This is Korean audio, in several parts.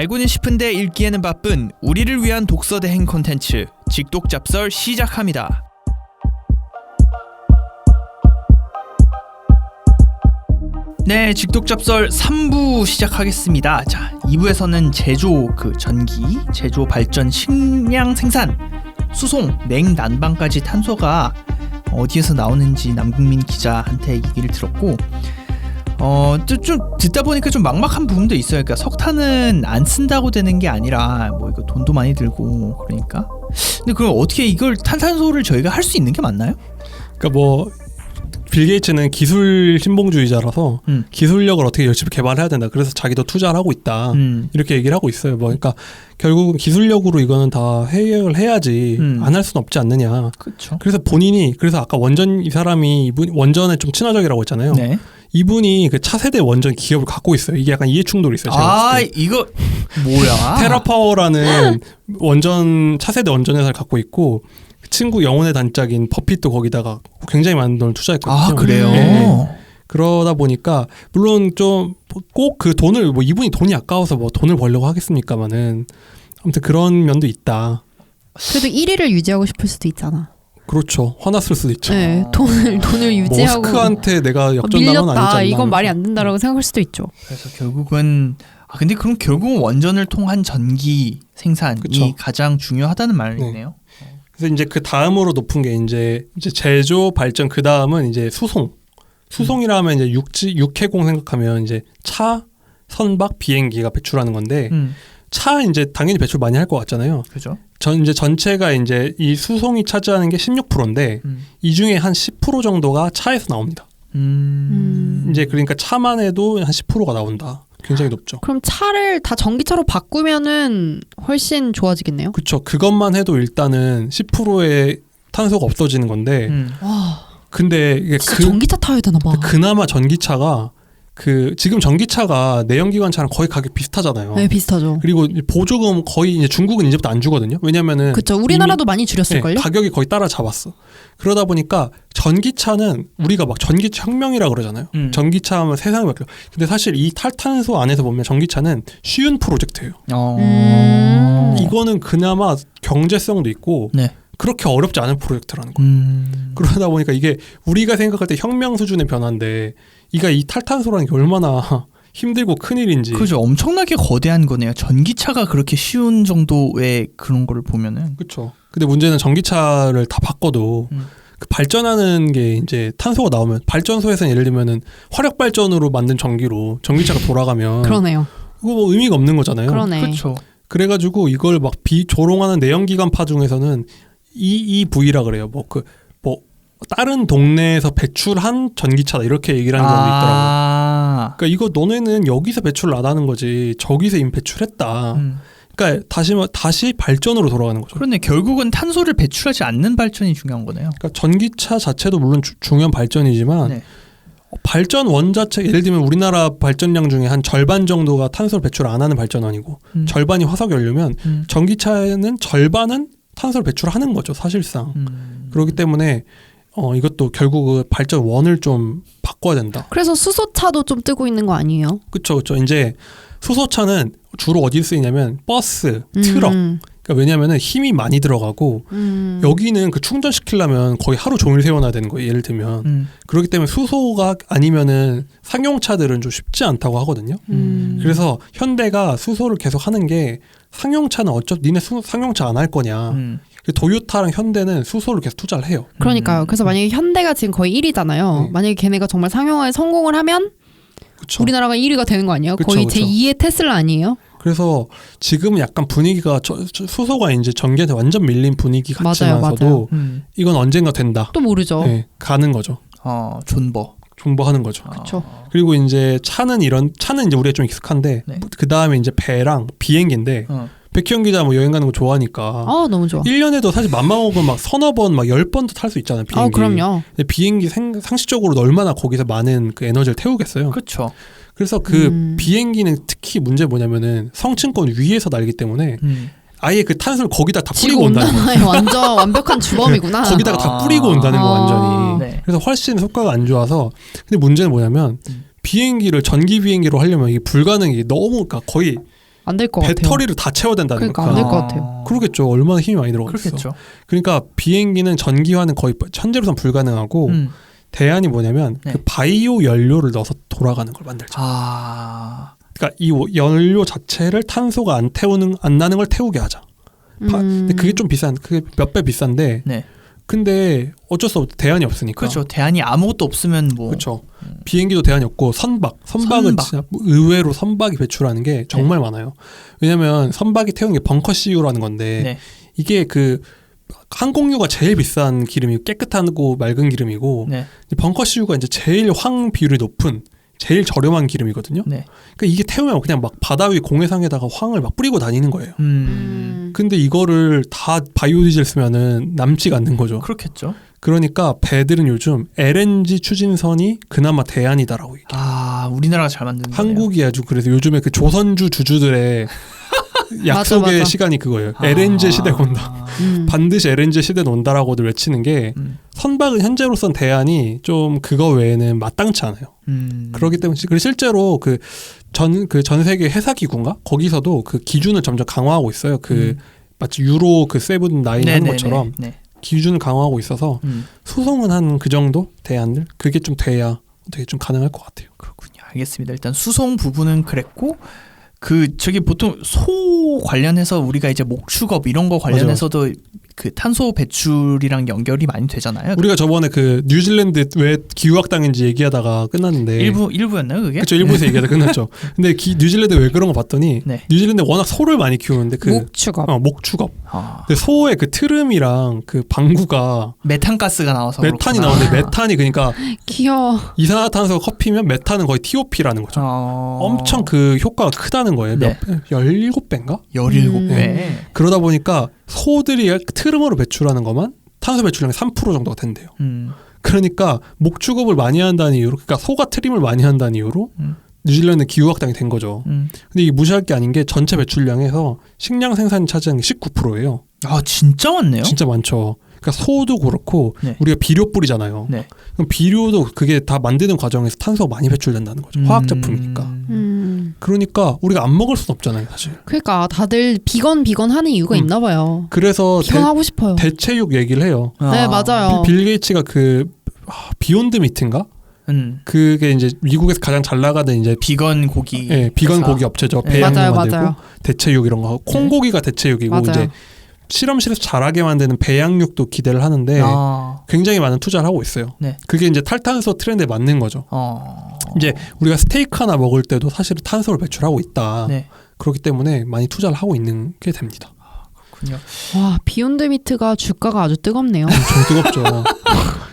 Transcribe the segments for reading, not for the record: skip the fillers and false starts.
알고는 싶은데 읽기에는 바쁜 우리를 위한 독서 대행 콘텐츠 직독잡설 시작합니다. 네, 직독잡설 3부 시작하겠습니다. 자, 2부에서는 제조 전기, 제조 발전, 식량 생산, 수송, 냉난방까지 탄소가 어디에서 나오는지 남국민 기자한테 얘기를 들었고 좀 듣다 보니까 좀 막막한 부분도 있어요. 그러니까 석탄은 안 쓴다고 되는 게 아니라 뭐 이거 돈도 많이 들고 그러니까. 근데 그럼 어떻게 이걸 탄산소를 저희가 할 수 있는 게 맞나요? 그러니까 뭐 빌 게이츠는 기술 신봉주의자라서 기술력을 어떻게 열심히 개발해야 된다. 그래서 자기도 투자를 하고 있다. 이렇게 얘기를 하고 있어요. 뭐 그러니까 결국 기술력으로 이거는 다 해결을 해야지 안 할 수는 없지 않느냐. 그렇죠. 그래서 본인이 그래서 아까 원전 이 사람이 이분 원전에 좀 친화적이라고 했잖아요. 네. 이분이 그 차세대 원전 기업을 갖고 있어요. 이게 약간 이해 충돌이 있어요. 제가 이거 뭐야? 테라파워라는 원전 차세대 원전 회사를 갖고 있고 친구 영혼의 단짝인 버핏도 거기다가 굉장히 많은 돈을 투자했거든요. 아, 그래요? 네. 그러다 보니까 물론 좀 꼭 그 돈을 뭐 이분이 돈이 아까워서 뭐 돈을 벌려고 하겠습니까마는 아무튼 그런 면도 있다. 그래도 1위를 유지하고 싶을 수도 있잖아. 그렇죠. 화났을 수도 있죠. 네, 돈을 유지하고 머스크한테 내가 역전당은 아니지 않나. 밀렸다. 이건 말이 안 된다라고 생각할 수도 있죠. 그래서 결국은 근데 그럼 결국은 원전을 통한 전기 생산이 그쵸. 가장 중요하다는 말이네요. 네. 그래서 이제 그 다음으로 높은 게 이제 제조 발전 그 다음은 이제 수송. 수송이라면 이제 육해공 생각하면 이제 차, 선박, 비행기가 배출하는 건데 차 이제 당연히 배출 많이 할 것 같잖아요. 그죠? 이제 전체가 이제 이 수송이 차지하는 게 16%인데 이 중에 한 10% 정도가 차에서 나옵니다. 이제 그러니까 차만 해도 한 10%가 나온다. 굉장히 높죠. 그럼 차를 다 전기차로 바꾸면은 훨씬 좋아지겠네요. 그렇죠. 그것만 해도 일단은 10%의 탄소가 없어지는 건데. 와. 근데 이게 전기차 타야 되나 봐. 그나마 전기차가 지금 전기차가 내연기관차랑 거의 가격 비슷하잖아요. 네, 비슷하죠. 그리고 보조금 거의 이제 중국은 이제부터 안 주거든요. 왜냐면은 그렇죠. 우리나라도 많이 줄였을걸요? 네, 가격이 거의 따라잡았어. 그러다 보니까 전기차는 우리가 막 전기차 혁명이라 그러잖아요. 전기차 하면 세상이 바뀌어. 근데 사실 이 탈탄소 안에서 보면 전기차는 쉬운 프로젝트예요. 이거는 그나마 경제성도 있고 네. 그렇게 어렵지 않은 프로젝트라는 거예요. 그러다 보니까 이게 우리가 생각할 때 혁명 수준의 변화인데 이 탈탄소라는 게 얼마나 힘들고 큰일인지. 그죠. 엄청나게 거대한 거네요. 전기차가 그렇게 쉬운 정도의 그런 거를 보면은. 그렇죠. 근데 문제는 전기차를 다 바꿔도 그 발전하는 게 이제 탄소가 나오면 발전소에서는 예를 들면은 화력 발전으로 만든 전기로 전기차가 돌아가면 그러네요. 이거 뭐 의미가 없는 거잖아요. 그러네. 그렇죠. 그래가지고 이걸 막 비조롱하는 내연기관파 중에서는 EV라 그래요. 뭐 다른 동네에서 배출한 전기차다 이렇게 얘기를 하는 경우도 있더라고요. 그러니까 이거 너네는 여기서 배출 안 하는 거지 저기서 이미 배출했다. 그러니까 다시 발전으로 돌아가는 거죠. 그런데 결국은 탄소를 배출하지 않는 발전이 중요한 거네요. 그러니까 전기차 자체도 물론 중요한 발전이지만 네. 발전 원 자체 예를 들면 우리나라 발전량 중에 한 절반 정도가 탄소를 배출 안 하는 발전원이고 절반이 화석연료면 전기차에는 절반은 탄소를 배출하는 거죠 사실상. 그렇기 때문에 이것도 결국 그 발전 원을 좀 바꿔야 된다. 그래서 수소차도 좀 뜨고 있는 거 아니에요? 그렇죠. 이제 수소차는 주로 어디 쓰이냐면 버스, 트럭. 그러니까 왜냐하면 힘이 많이 들어가고 여기는 그 충전시키려면 거의 하루 종일 세워놔야 되는 거예요. 예를 들면 그렇기 때문에 수소가 아니면은 상용차들은 좀 쉽지 않다고 하거든요. 그래서 현대가 수소를 계속 하는 게 상용차는 어차피 니네 상용차 안 할 거냐. 도요타랑 현대는 수소를 계속 투자를 해요. 그러니까요. 그래서 만약에 현대가 지금 거의 1위잖아요. 네. 만약에 걔네가 정말 상용화에 성공을 하면 그쵸. 우리나라가 1위가 되는 거 아니에요? 그쵸, 거의 그쵸. 제2의 테슬라 아니에요? 그래서 지금 약간 분위기가 수소가 이제 전기한테 완전 밀린 분위기 같지만서도 이건 언젠가 된다. 또 모르죠. 네, 가는 거죠. 존버하는 거죠. 그렇죠. 그리고 이제 차는 이제 우리가 좀 익숙한데 네. 그 다음에 이제 배랑 비행기인데 백희영 기자 뭐 여행 가는 거 좋아하니까 너무 좋아. 1년에도 사실 맘먹으면 막 서너 번 막 10번도 탈 수 있잖아요. 비행기. 그럼요. 근데 비행기 상식적으로 얼마나 거기서 많은 그 에너지를 태우겠어요. 그렇죠. 그래서 그 비행기는 특히 문제 뭐냐면은 성층권 위에서 날기 때문에 아예 그 탄소를 거기다 다 뿌리고 온다는 거예요. 완전 완벽한 주범이구나. 거기다가 다 뿌리고 온다는 거 완전히. 네. 그래서 훨씬 효과가 안 좋아서. 근데 문제는 뭐냐면 비행기를 전기 비행기로 하려면 이게 불가능이 너무 그러니까 거의 안 될 것 같아요. 배터리를 다 채워야 된다는 그러니까 거야. 안 될 것 같아요. 그러겠죠. 얼마나 힘이 많이 들어가겠어. 그렇겠죠. 그러니까 비행기는 전기화는 거의 현재로선 불가능하고 대안이 뭐냐면 네. 그 바이오 연료를 넣어서 돌아가는 걸 만들죠. 그러니까 이 연료 자체를 탄소가 안 나는 걸 태우게 하자. 근데 그게 좀 비싼, 그게 몇 배 비싼데. 네. 근데 어쩔 수 없죠. 대안이 없으니까. 그렇죠. 대안이 아무것도 없으면 뭐. 그렇죠. 비행기도 대안이 없고 선박은 진짜 의외로 선박이 배출하는 게 정말 많아요. 왜냐하면 선박이 태우는 게 벙커 CU라는 건데 네. 이게 그 항공유가 제일 비싼 기름이 깨끗하고 맑은 기름이고 네. 벙커 CU가 이제 제일 황 비율이 높은 제일 저렴한 기름이거든요. 네. 그러니까 이게 태우면 그냥 막 바다 위 공해상에다가 황을 막 뿌리고 다니는 거예요. 근데 이거를 다 바이오 디젤 쓰면은 남지가 않는 거죠. 그렇겠죠. 그러니까 배들은 요즘 LNG 추진선이 그나마 대안이다라고 얘기해요. 우리나라가 잘 만드는 거예요. 한국이 아주 그래서 요즘에 그 조선주 주주들의 약속의 맞아. 시간이 그거예요. LNG 시대가 온다. 반드시 LNG 시대는 온다라고들 외치는 게 선박은 현재로선 대안이 좀 그거 외에는 마땅치 않아요. 그렇기 때문에 그리고 실제로 그 전 세계 회사 기구인가 거기서도 그 기준을 점점 강화하고 있어요. 그 마치 유로 그 7, 9 하는 것처럼 기준을 강화하고 있어서 수송은 한 그 정도 대안들 그게 좀 돼야 되게 좀 가능할 것 같아요. 그렇군요. 알겠습니다. 일단 수송 부분은 그랬고 저기 보통 소 관련해서 우리가 이제 목축업 이런 거 관련해서도 그 탄소 배출이랑 연결이 많이 되잖아요. 우리가 저번에 그 뉴질랜드 왜 기후학당인지 얘기하다가 끝났는데 일부였나요 그게? 그렇죠. 일부에서 얘기하다 끝났죠. 근데 뉴질랜드 왜 그런 거 봤더니 뉴질랜드 워낙 소를 많이 키우는데 그 목축업. 근데 소의 그 트름이랑 그 방구가 메탄가스가 나와서 메탄이 나오는데 메탄이 그러니까 귀여워. 이산화탄소가 커피면 메탄은 거의 TOP라는 거죠. 엄청 그 효과가 크다는 거예요. 네. 17배인가? 17배. 그러다 보니까 소들이 트름으로 배출하는 것만 탄소 배출량의 3% 정도가 된대요. 그러니까 목축업을 많이 한다는 이유로 그러니까 소가 트림을 많이 한다는 이유로 뉴질랜드 기후학당이 된 거죠. 근데 이게 무시할 게 아닌 게 전체 배출량에서 식량 생산이 차지하는 게 19%예요. 진짜 많네요. 진짜 많죠. 그러니까 소도 그렇고 우리가 비료 뿌리잖아요. 그럼 비료도 그게 다 만드는 과정에서 탄소가 많이 배출된다는 거죠. 화학 제품이니까. 그러니까 우리가 안 먹을 순 없잖아요, 사실. 그러니까 다들 비건 하는 이유가 있나 봐요. 그래서 비건 하고 싶어요. 대체육 얘기를 해요. 네, 맞아요. 빌 게이츠가 그 비욘드 미트인가? 그게 이제 미국에서 가장 잘 나가는 이제 비건 고기. 네, 비건 고기 업체죠. 배양료 만들고 맞아요. 대체육 이런 거. 콩고기가 대체육이고 맞아요. 이제 실험실에서 자라게 만드는 배양육도 기대를 하는데 굉장히 많은 투자를 하고 있어요. 그게 이제 탈탄소 트렌드에 맞는 거죠. 이제 우리가 스테이크 하나 먹을 때도 사실 탄소를 배출하고 있다. 그렇기 때문에 많이 투자를 하고 있는 게 됩니다. 그렇군요. 와, 비욘드 미트가 주가가 아주 뜨겁네요. 엄청 뜨겁죠.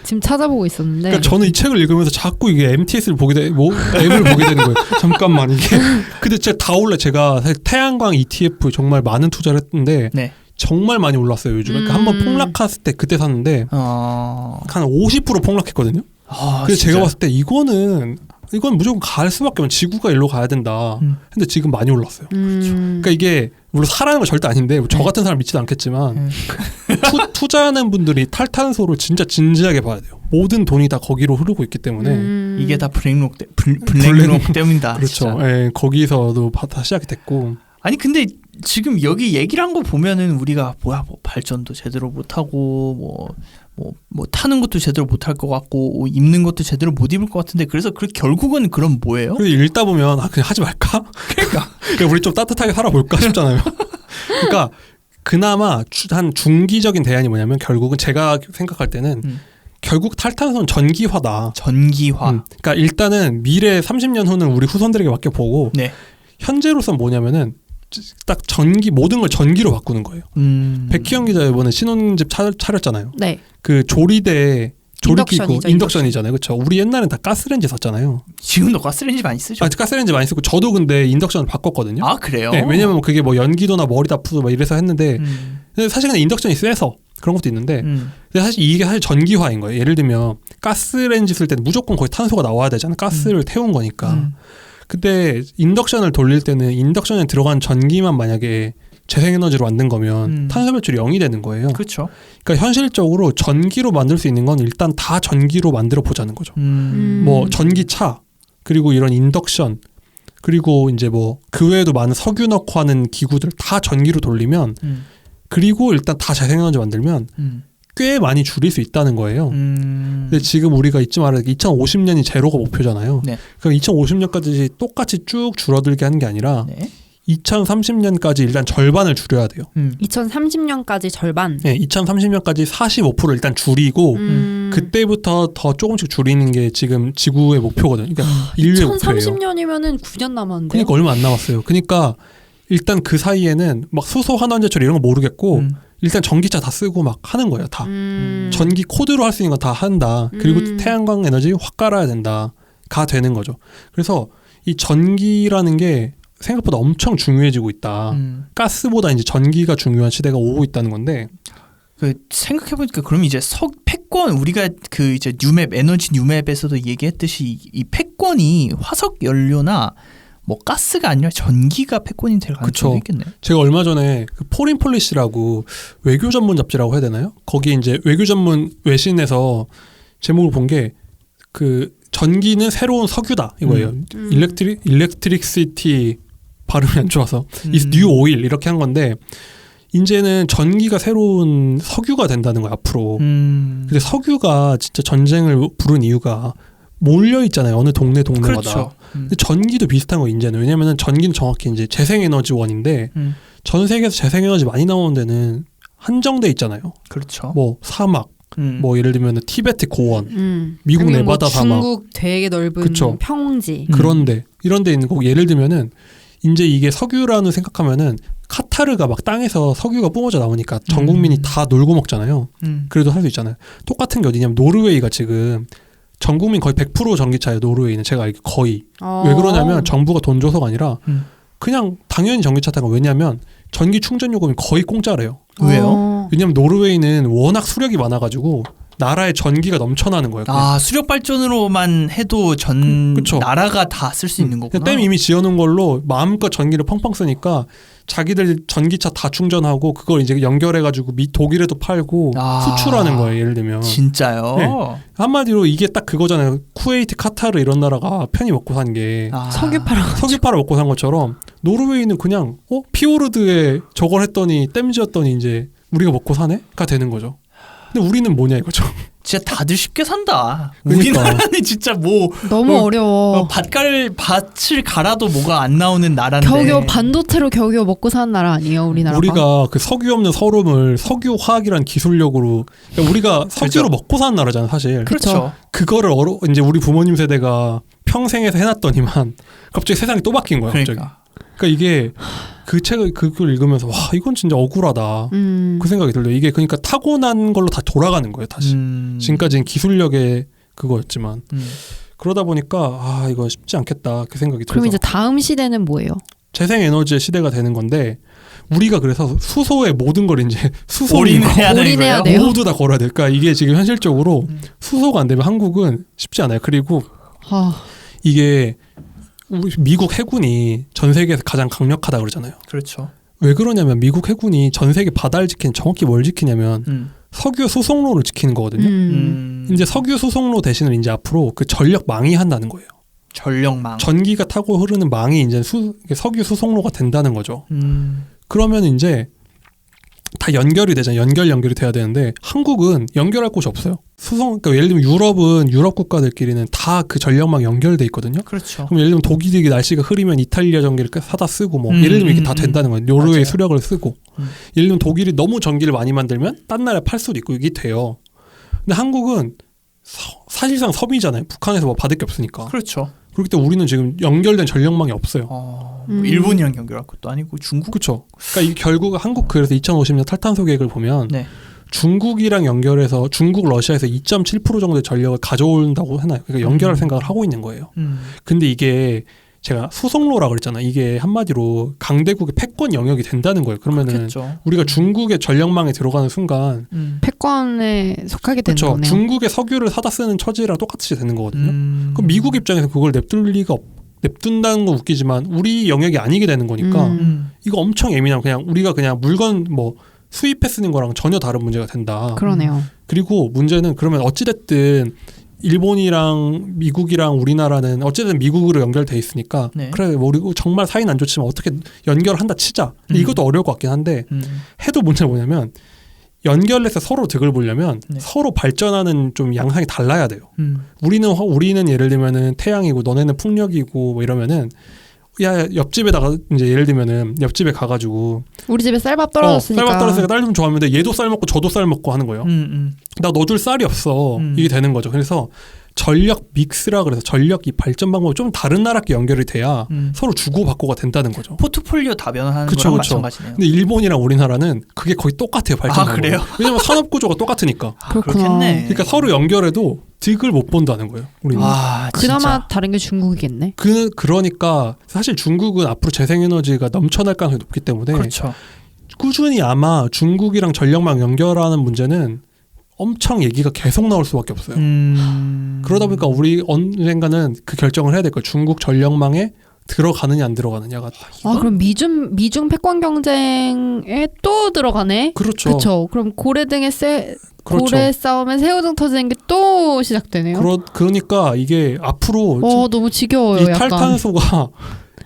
지금 찾아보고 있었는데. 그러니까 저는 이 책을 읽으면서 자꾸 이게 MTS를 앱을 보게 되는 거예요. 잠깐만 이게. 근데 진짜 다 올라. 제가 사실 태양광 ETF 정말 많은 투자를 했는데 정말 많이 올랐어요 요즘에. 그러니까 한번 폭락했을 때 그때 샀는데 한 50% 폭락했거든요. 그래서 제가 봤을 때 이건 무조건 갈 수밖에 없는 지구가 일로 가야 된다. 근데 지금 많이 올랐어요. 그러니까 이게 물론 사라는 건 절대 아닌데 저 같은 사람 믿지도 않겠지만 투자하는 분들이 탈탄소를 진짜 진지하게 봐야 돼요. 모든 돈이 다 거기로 흐르고 있기 때문에 이게 다 블랙록 때문이다. 그렇죠. 예, 거기서도 다 시작이 됐고. 아니 근데 지금 여기 얘기를 한 거 보면은 우리가 뭐 발전도 제대로 못하고 뭐 타는 것도 제대로 못할 것 같고 입는 것도 제대로 못 입을 것 같은데 그래서 결국은 그럼 뭐예요? 그래서 읽다 보면 그냥 하지 말까? 그러니까 우리 좀 따뜻하게 살아볼까 싶잖아요. 그러니까 그나마 한 중기적인 대안이 뭐냐면 결국은 제가 생각할 때는 결국 탈탄소는 전기화다. 그러니까 일단은 미래 30년 후는 우리 후손들에게 맡겨보고 현재로선 뭐냐면은 딱 모든 걸 전기로 바꾸는 거예요. 백희영 기자 이번에 신혼집 차렸잖아요. 그 조리대 조리기구 인덕션이잖아요. 그렇죠. 우리 옛날엔 다 가스레인지 썼잖아요. 지금도 가스레인지 많이 쓰죠. 가스레인지 많이 쓰고 저도 근데 인덕션을 바꿨거든요. 그래요? 네, 왜냐면 그게 뭐 연기도나 머리도 아프고 막 이래서 했는데 근데 사실 그냥 인덕션이 세서 그런 것도 있는데 근데 사실 이게 사실 전기화인 거예요. 예를 들면 가스레인지 쓸 때는 무조건 거의 탄소가 나와야 되잖아요. 가스를 태운 거니까. 근데 인덕션을 돌릴 때는 인덕션에 들어간 전기만 만약에 재생에너지로 만든 거면 탄소 배출이 0이 되는 거예요. 그렇죠. 그러니까 현실적으로 전기로 만들 수 있는 건 일단 다 전기로 만들어 보자는 거죠. 뭐 전기차 그리고 이런 인덕션 그리고 이제 뭐 그 외에도 많은 석유 넣고 하는 기구들 다 전기로 돌리면 그리고 일단 다 재생에너지 만들면 꽤 많이 줄일 수 있다는 거예요. 근데 지금 우리가 잊지 말아야 돼. 2050년이 제로가 목표잖아요. 네. 그럼 2050년까지 똑같이 쭉 줄어들게 하는 게 아니라 네. 2030년까지 일단 절반을 줄여야 돼요. 2030년까지 절반. 네, 2030년까지 45% 일단 줄이고 그때부터 더 조금씩 줄이는 게 지금 지구의 목표거든요. 그러니까 인류의 목표예요. 2030년이면은 9년 남았는데요. 그러니까 얼마 안 남았어요. 그러니까 일단 그 사이에는 막 수소 환원제철 이런 거 모르겠고 일단 전기차 다 쓰고 막 하는 거예요. 다. 전기 코드로 할 수 있는 건 다 한다. 그리고 태양광 에너지 확 깔아야 된다. 가 되는 거죠. 그래서 이 전기라는 게 생각보다 엄청 중요해지고 있다. 가스보다 이제 전기가 중요한 시대가 오고 있다는 건데. 그 생각해보니까 그럼 이제 패권 우리가 그 이제 뉴맵 에너지 뉴맵에서도 얘기했듯이 이 패권이 화석 연료나 뭐 가스가 아니라 전기가 패권이 될 가능성이 있겠네. 제가 얼마 전에 그 포린 폴리시라고 외교 전문 잡지라고 해야 되나요? 거기 이제 외교 전문 외신에서 제목을 본 게 그 전기는 새로운 석유다 이거예요. 일렉트릭시티 발음이 안 좋아서 is new oil 이렇게 한 건데 이제는 전기가 새로운 석유가 된다는 거야 앞으로. 근데 석유가 진짜 전쟁을 부른 이유가 몰려 있잖아요. 어느 동네마다. 그렇죠. 근데 전기도 비슷한 거 이제는. 왜냐면은 전기는 정확히 이제 재생에너지원인데 전 세계에서 재생에너지 많이 나오는 데는 한정돼 있잖아요. 그렇죠. 뭐 사막, 뭐 예를 들면 티베트 고원, 미국 네바다 뭐 사막, 중국 되게 넓은 그쵸. 평지. 그런데 이런 데 있는 거고 예를 들면은 이제 이게 석유라는 생각하면은 카타르가 막 땅에서 석유가 뿜어져 나오니까 전 국민이 다 놀고 먹잖아요. 그래도 할 수 있잖아요. 똑같은 게 어디냐면 노르웨이가 지금 전 국민 거의 100% 전기차예요. 노르웨이는 제가 알기 거의. 왜 그러냐면 정부가 돈 줘서가 아니라 그냥 당연히 전기차 타고. 왜냐하면 전기 충전 요금이 거의 공짜래요. 왜요? 왜냐면 노르웨이는 워낙 수력이 많아가지고 나라에 전기가 넘쳐나는 거예요. 아 수력 발전으로만 해도 전 그쵸. 나라가 다 쓸 수 있는 거구나. 댐 이미 지어놓은 걸로 마음껏 전기를 펑펑 쓰니까 자기들 전기차 다 충전하고 그걸 이제 연결해가지고 독일에도 팔고 수출하는 거예요. 예를 들면. 진짜요? 네. 한마디로 이게 딱 그거잖아요. 쿠웨이트, 카타르 이런 나라가 편히 먹고 산 게 석유 석유파를 먹고 산 것처럼 노르웨이는 그냥 피오르드에 저걸 했더니 댐 지었더니 이제 우리가 먹고 사네?가 되는 거죠. 근데 우리는 뭐냐 이거죠. 진짜 다들 쉽게 산다. 그러니까. 우리나라는 진짜 뭐 너무 어려워. 밭을 갈아도 뭐가 안 나오는 나라인데. 겨우겨우 반도체로 겨우겨우 먹고 사는 나라 아니에요, 우리나라가? 우리가 그 석유 없는 서름을 석유화학이란 기술력으로 그러니까 우리가 석유로 먹고 사는 나라잖아 사실. 그렇죠. 그거를 이제 우리 부모님 세대가 평생에서 해놨더니만 갑자기 세상이 또 바뀐 거야. 갑자기. 그러니까 이게 그 책을 그걸 읽으면서 와 이건 진짜 억울하다 그 생각이 들어요. 이게 그러니까 타고난 걸로 다 돌아가는 거예요. 다시 지금까지는 기술력의 그거였지만 그러다 보니까 이거 쉽지 않겠다 그 생각이 들어서. 그럼 이제 다음 시대는 뭐예요? 재생에너지의 시대가 되는 건데 우리가 그래서 수소의 모든 걸 이제 올인해야 돼요. 모두 다 걸어야 돼. 그러니까 이게 지금 현실적으로 수소가 안 되면 한국은 쉽지 않아요. 그리고 이게 미국 해군이 전 세계에서 가장 강력하다 그러잖아요. 그렇죠. 왜 그러냐면 미국 해군이 전 세계 바다를 지키는 정확히 뭘 지키냐면 석유 수송로를 지키는 거거든요. 이제 석유 수송로 대신에 이제 앞으로 그 전력망이 한다는 거예요. 전력망. 전기가 타고 흐르는 망이 이제 석유 수송로가 된다는 거죠. 그러면 이제 다 연결이 되잖아요. 연결이 돼야 되는데 한국은 연결할 곳이 없어요. 그러니까 예를 들면 유럽은 유럽 국가들끼리는 다 그 전력망 연결돼 있거든요. 그렇죠. 그럼 예를 들면 독일이 날씨가 흐리면 이탈리아 전기를 사다 쓰고 뭐 예를 들면 이게 다 된다는 거예요. 노르웨이 맞아요. 수력을 쓰고 예를 들면 독일이 너무 전기를 많이 만들면 딴 나라에 팔 수도 있고 이게 돼요. 근데 한국은 사실상 섬이잖아요. 북한에서 뭐 받을 게 없으니까. 그렇죠. 그렇기 때문에 우리는 지금 연결된 전력망이 없어요. 뭐 일본이랑 연결할 것도 아니고 중국? 그렇죠. 그러니까 이게 결국 한국 그래서 2050년 탈탄소 계획을 보면 중국이랑 연결해서 중국 러시아에서 2.7% 정도의 전력을 가져온다고 해놔요. 그러니까 연결할 생각을 하고 있는 거예요. 근데 이게 제가 수송로라고 그랬잖아요. 이게 한마디로 강대국의 패권 영역이 된다는 거예요. 그러면은 그렇겠죠. 우리가 중국의 전력망에 들어가는 순간 패권에 속하게 되는 그렇죠. 거네요. 중국의 석유를 사다 쓰는 처지랑 똑같이 되는 거거든요. 그럼 미국 입장에서 그걸 냅둔다는 건 웃기지만 우리 영역이 아니게 되는 거니까 이거 엄청 예민한 그냥 우리가 그냥 물건 뭐 수입해 쓰는 거랑 전혀 다른 문제가 된다. 그러네요. 그리고 문제는 그러면 어찌됐든 일본이랑 미국이랑 우리나라는 어쨌든 미국으로 연결돼 있으니까 네. 그래 우리 정말 사이는 안 좋지만 어떻게 연결한다 치자. 이것도 어려울 것 같긴 한데 해도 문제가 뭐냐면 연결해서 서로 득을 보려면 네. 서로 발전하는 좀 양상이 달라야 돼요. 우리는 예를 들면은 태양이고 너네는 풍력이고 뭐 이러면은 야 옆집에다가 이제 예를 들면은 옆집에 가가지고 우리 집에 쌀밥 떨어졌으니까. 쌀밥 떨어졌으니까 딸 좀 좋아하면 돼. 얘도 쌀 먹고 저도 쌀 먹고 하는 거예요. 나 너 줄 쌀이 없어. 이게 되는 거죠. 그래서 전력 믹스라 그래서 전력 이 발전 방법이 좀 다른 나라께 연결이 돼야 서로 주고받고가 된다는 거죠. 포트폴리오 다변화하는 그쵸, 거랑 그쵸. 마찬가지네요. 근데 일본이랑 우리나라는 그게 거의 똑같아요. 발전 방법이. 그래요? 왜냐면 산업 구조가 똑같으니까. 그렇구나. 그렇겠네. 그러니까 서로 연결해도 득을 못 본다는 거예요. 우리는. 그나마 진짜. 다른 게 중국이겠네. 그러니까 사실 중국은 앞으로 재생에너지가 넘쳐날 가능성이 높기 때문에 그렇죠. 꾸준히 아마 중국이랑 전력망 연결하는 문제는 엄청 얘기가 계속 나올 수밖에 없어요. 그러다 보니까 우리 언젠가는 그 결정을 해야 될 거예요. 중국 전력망에 들어가느냐 안 들어가느냐가. 그럼 미중 패권 경쟁에 또 들어가네. 그렇죠. 그렇죠. 그럼 고래등에 그렇죠. 고래 싸움에 새우등 터지는 게 또 시작되네요. 그러니까 이게 앞으로 너무 지겨워요. 이 약간.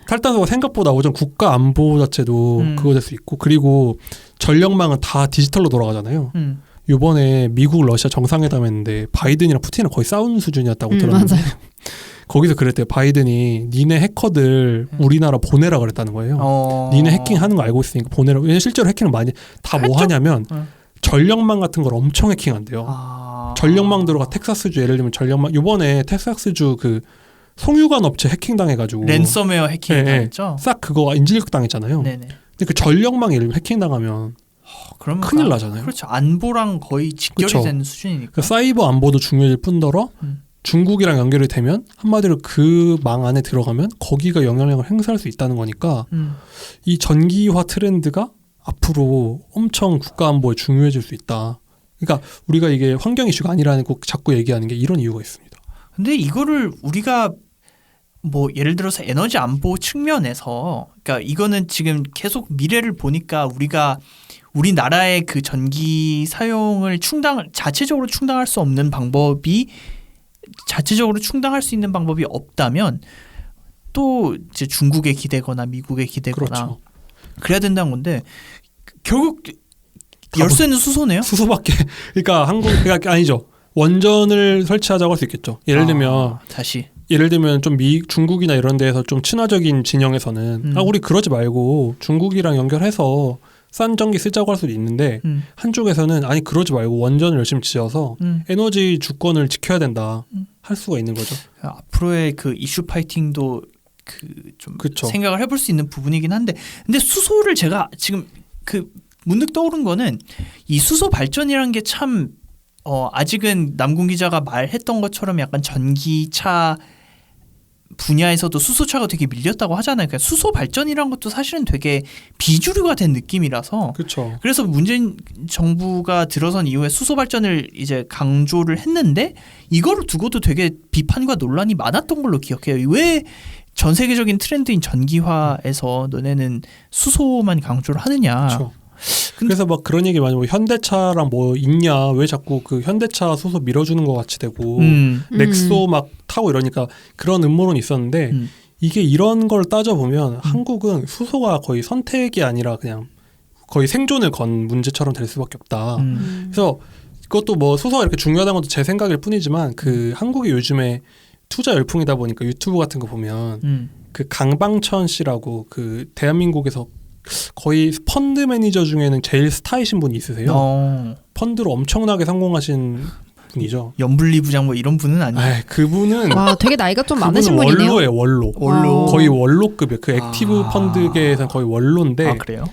탈탄소가 생각보다 오전 국가 안보 자체도 그거 될 수 있고 그리고 전력망은 다 디지털로 돌아가잖아요. 이번에 미국 러시아 정상회담 했는데 바이든이랑 푸틴이랑 거의 싸우는 수준이었다고 들었는데 맞아요. 거기서 그랬대요. 바이든이 니네 해커들 우리나라 보내라 그랬다는 거예요. 니네 해킹하는 거 알고 있으니까 보내라. 왜냐면 실제로 해킹을 많이 다 뭐 하냐면 전력망 같은 걸 엄청 해킹한대요. 전력망 들어가 텍사스주 예를 들면 전력망 이번에 텍사스주 그 송유관 업체 해킹 당해가지고 랜섬웨어 해킹 당했죠. 싹 그거 인질극 당했잖아요. 네네. 근데 그 전력망 예를 들면 해킹 당하면 그러면 큰일 나잖아요. 그렇죠. 안보랑 거의 직결이 그쵸. 되는 수준이니까. 그 사이버 안보도 중요해질 뿐더러 중국이랑 연결이 되면 한마디로 그 망 안에 들어가면 거기가 영향력을 행사할 수 있다는 거니까 이 전기화 트렌드가 앞으로 엄청 국가 안보에 중요해질 수 있다. 그러니까 우리가 이게 환경 이슈가 아니라는 거 자꾸 얘기하는 게 이런 이유가 있습니다. 근데 이거를 우리가 뭐 예를 들어서 에너지 안보 측면에서 그러니까 이거는 지금 계속 미래를 보니까 우리나라의 그 전기 사용을 자체적으로 충당할 수 없는 방법이 자체적으로 충당할 수 있는 방법이 없다면 또 이제 중국에 기대거나 미국에 기대거나 그렇죠. 그래야 된다는 건데 결국 열쇠는 수소네요. 수소밖에 그러니까 그러니까 아니죠. 원전을 설치하자고 할 수 있겠죠. 예를 들면 좀 중국이나 이런 데에서 좀 친화적인 진영에서는 우리 그러지 말고 중국이랑 연결해서 싼 전기 쓰자고 할 수도 있는데 한쪽에서는 아니 그러지 말고 원전을 열심히 지어서 에너지 주권을 지켜야 된다 할 수가 있는 거죠. 앞으로의 그 이슈 파이팅도 좀 그쵸. 생각을 해볼 수 있는 부분이긴 한데 근데 수소를 제가 지금 문득 떠오른 거는 이 수소 발전이라는 게 참 아직은 남궁 기자가 말했던 것처럼 약간 전기차 분야에서도 수소차가 되게 밀렸다고 하잖아요. 그러니까 수소 발전이란 것도 사실은 되게 비주류가 된 느낌이라서. 그렇죠. 그래서 문재인 정부가 들어선 이후에 수소 발전을 이제 강조를 했는데 이거를 두고도 되게 비판과 논란이 많았던 걸로 기억해요. 왜 전 세계적인 트렌드인 전기화에서 너네는 수소만 강조를 하느냐. 그렇죠. 그래서 막 그런 얘기 많이 현대차랑 뭐 있냐 왜 자꾸 그 현대차 수소 밀어주는 것 같이 되고 넥소 막 타고 이러니까 그런 음모론이 있었는데 이게 이런 걸 따져보면 한국은 수소가 거의 선택이 아니라 그냥 거의 생존을 건 문제처럼 될 수밖에 없다. 그래서 그것도 뭐 수소가 이렇게 중요하다는 것도 제 생각일 뿐이지만 그 한국이 요즘에 투자 열풍이다 보니까 유튜브 같은 거 보면 그 강방천 씨라고 그 대한민국에서 거의 펀드 매니저 중에는 제일 스타이신 분이 있으세요. 펀드로 엄청나게 성공하신 분이죠. 연불리 부장 뭐 이런 분은 아니에요. 그분은 되게 나이가 좀 많으신 분이네요. 원로예요. 원로. 거의 원로급이에요. 그 액티브 펀드계에서는 거의 원로인데. 그래요?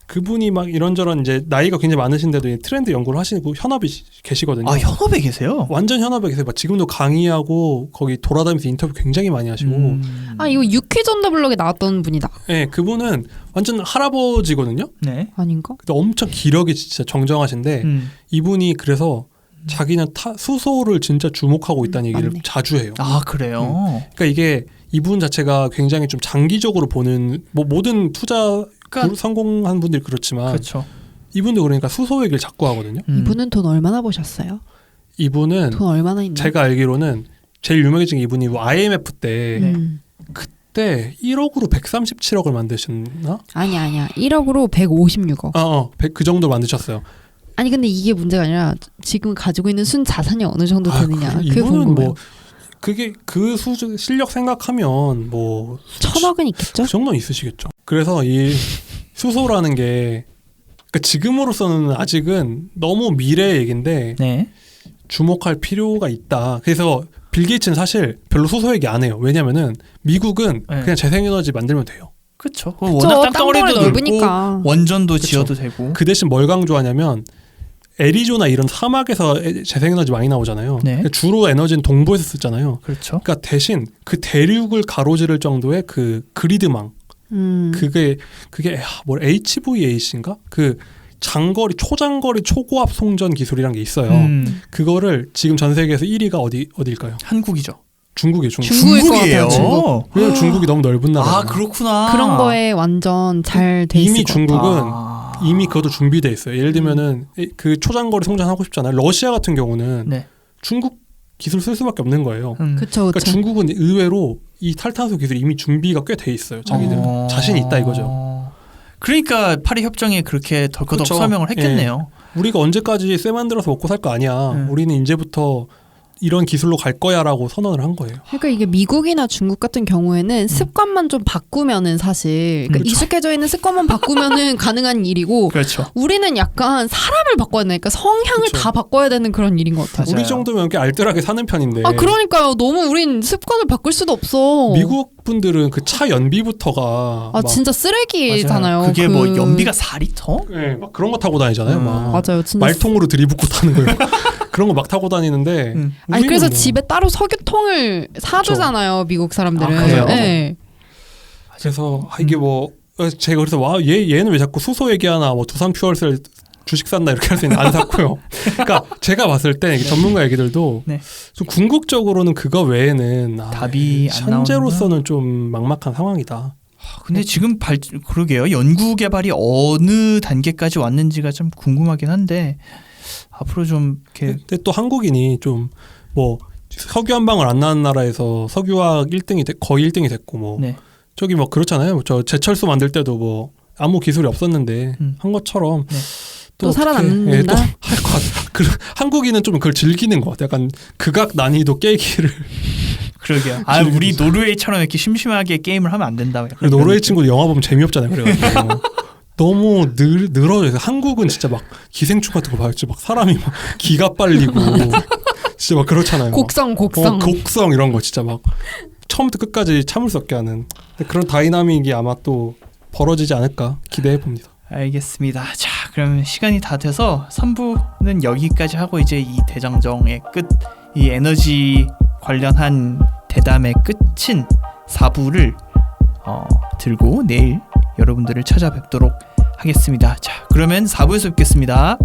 그분이 막 이런저런 이제 나이가 굉장히 많으신데도 트렌드 연구를 하시고 현업에 계시거든요. 현업에 계세요? 완전 현업에 계세요. 지금도 강의하고 거기 돌아다니면서 인터뷰 굉장히 많이 하시고. 이거 유퀴즈 온 더 블럭에 나왔던 분이다. 네, 그분은 완전 할아버지거든요. 네. 아닌가? 근데 엄청 기력이 진짜 정정하신데 이분이 그래서 자기는 수소를 진짜 주목하고 있다는 얘기를 자주 해요. 그래요? 그러니까 이게 이분 자체가 굉장히 좀 장기적으로 보는 뭐 모든 투자 성공한 분들이 그렇지만 그렇죠. 이분도 그러니까 수소 얘기를 자꾸 하거든요. 이분은 돈 얼마나 버셨어요? 이분은 돈 얼마나 있나? 제가 알기로는 제일 유명해진 게 이분이 IMF 때 네. 그때 1억으로 137억을 만드셨나? 아니야. 1억으로 156억. 그 정도 만드셨어요. 아니 근데 이게 문제가 아니라 지금 가지고 있는 순 자산이 어느 정도 되느냐. 그게 이분은 궁금해요. 뭐 그게 그 수준 실력 생각하면 뭐 1000억은 있겠죠? 그 정도는 있으시겠죠. 그래서 이 수소라는 게 그러니까 지금으로서는 아직은 너무 미래 얘긴데 네. 주목할 필요가 있다. 그래서 빌 게이츠는 사실 별로 수소 얘기 안 해요. 왜냐면은 미국은 네. 그냥 재생에너지 만들면 돼요. 그렇죠. 워낙 땅덩어리도 넓으니까. 넓고 원전도 그쵸. 지어도 되고. 그 대신 뭘 강조하냐면 애리조나 이런 사막에서 재생에너지 많이 나오잖아요. 네. 주로 에너지는 동부에서 쓰잖아요. 그렇죠. 그러니까 대신 그 대륙을 가로지를 정도의 그 그리드망 그게 뭘 HVAC인가? 그 장거리 초장거리 초고압 송전 기술이란 게 있어요. 그거를 지금 전 세계에서 1위가 어디일까요? 한국이죠. 중국이에요. 중국. 중국일 것 중국이에요. 같아요. 중국. 왜냐면 중국이 너무 넓은 나라예요. 아 그렇구나. 그런 거에 완전 잘 돼 있을 이미 것 중국은 아. 이미 그것도 준비돼 있어요. 예를 들면은 그 초장거리 송전하고 싶잖아요. 러시아 같은 경우는 네. 중국 기술 쓸 수밖에 없는 거예요. 그쵸. 그러니까 중국은 의외로 이 탈탄소 기술이 이미 준비가 꽤 돼 있어요. 자기들 자신이 있다 이거죠. 그러니까 파리 협정에 그렇게 덜커덕 그쵸. 설명을 했겠네요. 우리가 언제까지 쇠 만들어서 먹고 살 거 아니야. 우리는 이제부터 이런 기술로 갈 거야라고 선언을 한 거예요. 그러니까 이게 미국이나 중국 같은 경우에는 습관만 좀 바꾸면은 사실 그러니까 그쵸. 익숙해져 있는 습관만 바꾸면은 가능한 일이고 그렇죠. 우리는 약간 사람을 바꿔야 되니까 성향을 그쵸. 다 바꿔야 되는 그런 일인 것 같아요. 맞아요. 우리 정도면 꽤 알뜰하게 사는 편인데. 아 그러니까요. 너무 우린 습관을 바꿀 수도 없어. 미국 분들은 그 차 연비부터가 아 막, 진짜 쓰레기잖아요. 그게 뭐 연비가 4리터? 네, 막 그런 거 타고 다니잖아요. 막 맞아요. 진짜 말통으로 들이붓고 타는 거예요. 그런 거 막 타고 다니는데. 아니 그래서 우리는 뭐. 집에 따로 석유통을 사두잖아요. 미국 사람들은. 아, 그래요? 네. 그래서 이게 뭐 제가 그래서 얘는 왜 자꾸 수소 얘기하나 뭐 두산 퓨얼셀 주식 산다 이렇게 할 수 있는데 안 샀고요. 그러니까 제가 봤을 때 전문가 얘기들도 네. 좀 궁극적으로는 그거 외에는 답이 안 현재로서는 좀 막막한 상황이다. 근데 지금 그러게요. 연구 개발이 어느 단계까지 왔는지가 좀 궁금하긴 한데 앞으로 좀 이렇게 근데 또 한국인이 좀 뭐 석유 한 방울 안 나는 나라에서 석유화학 1등이 거의 1등이 됐고 뭐 네. 저기 뭐 그렇잖아요. 저 제철소 만들 때도 뭐 아무 기술이 없었는데 한 것처럼 네. 또 어떻게, 살아남는다? 또 할 것 같아. 한국인은 좀 그걸 즐기는 것 같아. 약간 극악 난이도 깨기를. 그러게요. 아 우리 노르웨이처럼 이렇게 심심하게 게임을 하면 안 된다. 그리고 노르웨이 친구들 영화 보면 재미없잖아요. 그래가지고 너무 늘어져요. 한국은 진짜 막 기생충 같은 거 봐요. 진짜 막 사람이 막 기가 빨리고 진짜 막 그렇잖아요. 곡성. 곡성 이런 거 진짜 막 처음부터 끝까지 참을 수 없게 하는 그런 다이나믹이 아마 또 벌어지지 않을까 기대해 봅니다. 알겠습니다. 자, 그럼 시간이 다 돼서 3부는 여기까지 하고 이제 이 대장정의 끝, 이 에너지 관련한 대담의 끝인 4부를 들고 내일 여러분들을 찾아뵙도록 하겠습니다. 자, 그러면 4부에서 뵙겠습니다.